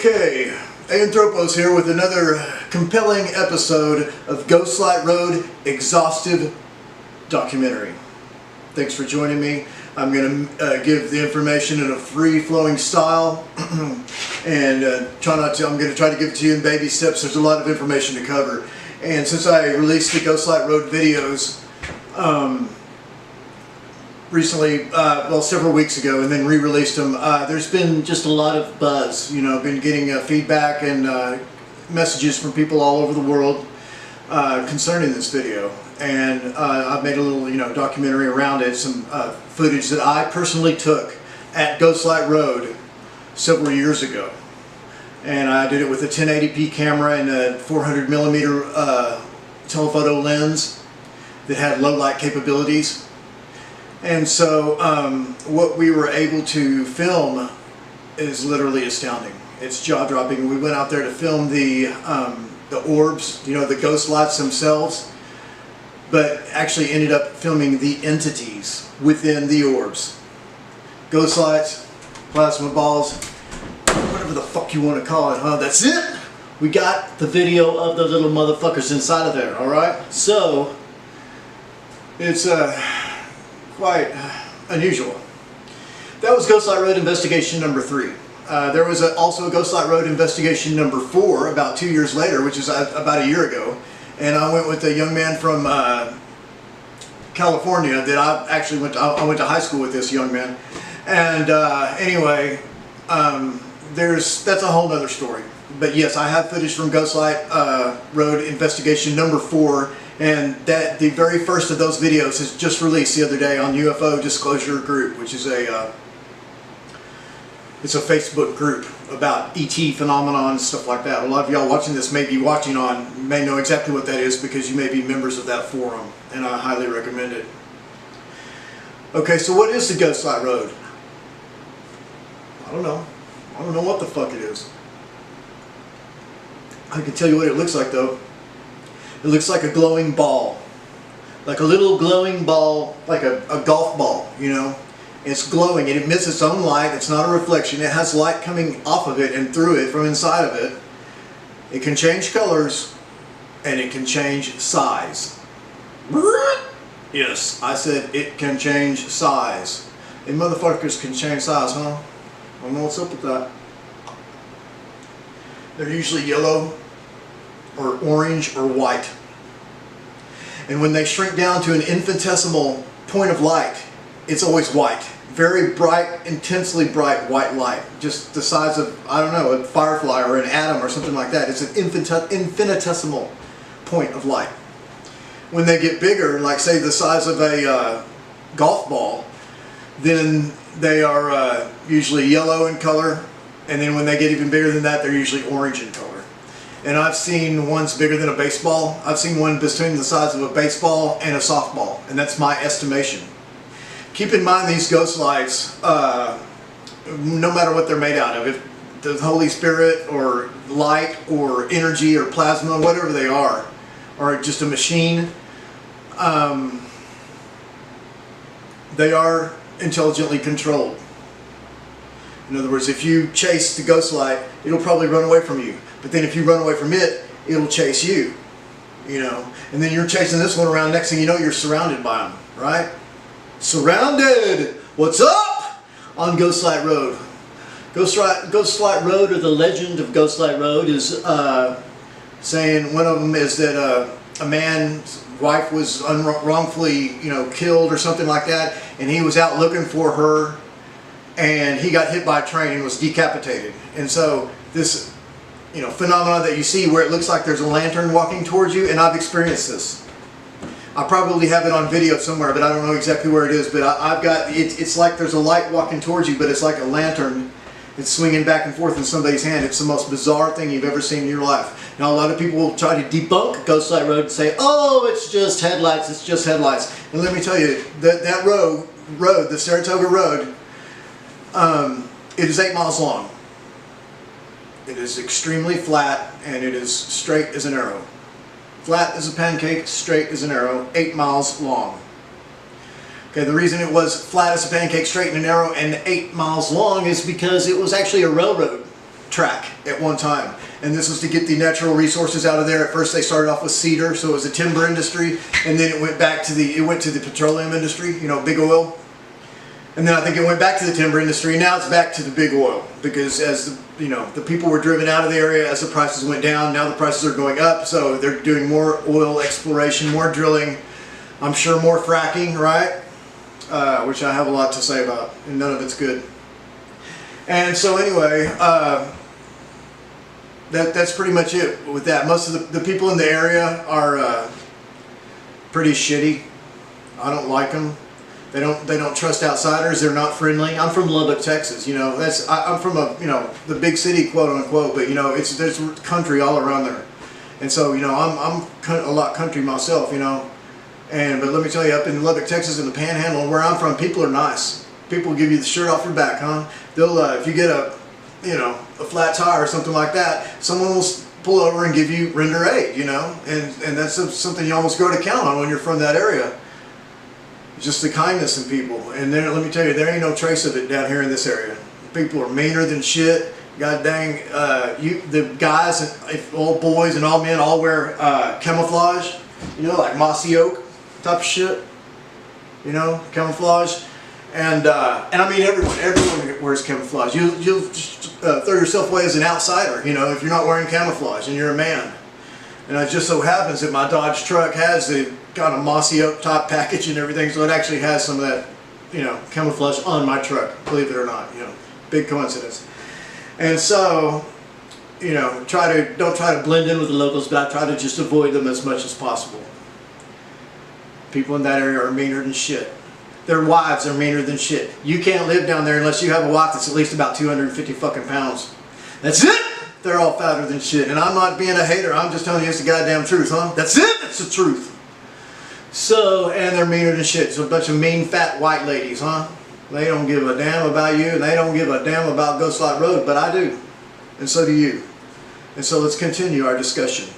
Okay, Ayin Thropos here with another compelling episode of Ghostlight Road Exhaustive Documentary. Thanks for joining me. I'm going to give the information in a free-flowing style and I'm going to try to give it to you in baby steps. There's a lot of information to cover. And since I released the Ghostlight Road videos recently, well, several weeks ago, and then re-released them, there's been just a lot of buzz. You know, I've been getting feedback and messages from people all over the world concerning this video. And I've made a little, documentary around it, some footage that I personally took at Ghostlight Road several years ago. And I did it with a 1080p camera and a 400mm telephoto lens that had low light capabilities. And so what we were able to film is literally astounding. It's jaw-dropping. We went out there to film the orbs, the ghost lights themselves, but actually ended up filming the entities within the orbs. Ghost lights, plasma balls, whatever the fuck you want to call it, huh? That's it! We got the video of the little motherfuckers inside of there, alright? So, it's quite unusual. That was Ghostlight Road Investigation number 3. There was also a Ghostlight Road Investigation number 4 about 2 years later, which is about a year ago. And I went with a young man from California that I went to high school with this young man. And anyway, that's a whole other story. But yes, I have footage from Ghostlight Road Investigation number 4, and that the very first of those videos is just released the other day on UFO Disclosure Group, which is it's a Facebook group about ET phenomenon and stuff like that. A lot of y'all watching this may know exactly what that is because you may be members of that forum, and I highly recommend it. Okay, so what is the Ghostlight Road? I don't know. I don't know what the fuck it is. I can tell you what it looks like though. It looks like a glowing ball. Like a little glowing ball, like a golf ball, It's glowing. It emits its own light. It's not a reflection. It has light coming off of it and through it from inside of it. It can change colors and it can change size. Yes, I said it can change size. And motherfuckers can change size, huh? I don't know what's up with that. They're usually yellow or orange or white. And when they shrink down to an infinitesimal point of light, it's always white. Very bright, intensely bright white light. Just the size of, I don't know, a firefly or an atom or something like that. It's an infinitesimal point of light. When they get bigger, like say the size of a golf ball, then they are usually yellow in color. And then when they get even bigger than that, they're usually orange in color. And I've seen ones bigger than a baseball. I've seen one between the size of a baseball and a softball. And that's my estimation. Keep in mind these ghost lights, no matter what they're made out of, if the Holy Spirit or light or energy or plasma, whatever they are, or just a machine, they are intelligently controlled. In other words, if you chase the ghost light, it'll probably run away from you. But then if you run away from it, it'll chase you. And then you're chasing this one around, next thing you know, you're surrounded by them, right? Surrounded! What's up on Ghostlight Road? Ghostlight Road, or the legend of Ghostlight Road, is saying, one of them is that a man's wife was wrongfully, killed or something like that, and he was out looking for her, and he got hit by a train and was decapitated. And so this, phenomenon that you see where it looks like there's a lantern walking towards you, and I've experienced this. I probably have it on video somewhere, but I don't know exactly where it is. But I've got it's like there's a light walking towards you, but it's like a lantern. It's swinging back and forth in somebody's hand. It's the most bizarre thing you've ever seen in your life. Now, a lot of people will try to debunk Ghostlight Road and say, "Oh, it's just headlights. It's just headlights." And let me tell you, that road, the Saratoga Road, it is 8 miles long. It is extremely flat, and it is straight as an arrow. Flat as a pancake, straight as an arrow, 8 miles long. Okay, the reason it was flat as a pancake, straight and narrow, and 8 miles long is because it was actually a railroad track at one time. And this was to get the natural resources out of there. At first they started off with cedar, so it was a timber industry, and then it went back to the petroleum industry, you know, big oil. And then I think it went back to the timber industry, and now it's back to the big oil, because as the people were driven out of the area as the prices went down, now the prices are going up, so they're doing more oil exploration, more drilling, I'm sure more fracking, right? Which I have a lot to say about, and none of it's good. And so anyway, that's pretty much it with that. Most of the people in the area are pretty shitty. I don't like them. They don't trust outsiders. They're not friendly. I'm from Lubbock, Texas. You know, I'm from the big city, quote unquote. But there's country all around there, and so I'm a lot country myself. But let me tell you, up in Lubbock, Texas, in the Panhandle, where I'm from, people are nice. People will give you the shirt off your back, huh? They'll if you get a flat tire or something like that, someone will pull over and render aid. And that's something you almost grow to count on when you're from that area. Just the kindness in people. And then let me tell you, there ain't no trace of it down here in this area. People are meaner than shit. God dang, the guys, all boys and all men, all wear camouflage. Like mossy oak type of shit. Camouflage. And I mean everyone wears camouflage. You'll throw yourself away as an outsider, if you're not wearing camouflage and you're a man. And it just so happens that my Dodge truck has the kind of mossy oak top package and everything, so it actually has some of that, camouflage on my truck, believe it or not. Big coincidence. And so, don't try to blend in with the locals, but I try to just avoid them as much as possible. People in that area are meaner than shit. Their wives are meaner than shit. You can't live down there unless you have a wife that's at least about 250 fucking pounds. That's it! They're all fatter than shit. And I'm not being a hater. I'm just telling you it's the goddamn truth, huh? That's it! That's the truth. So, and they're meaner than shit. So a bunch of mean, fat, white ladies, huh? They don't give a damn about you, and they don't give a damn about Ghost Lot Road, but I do. And so do you. And so let's continue our discussion.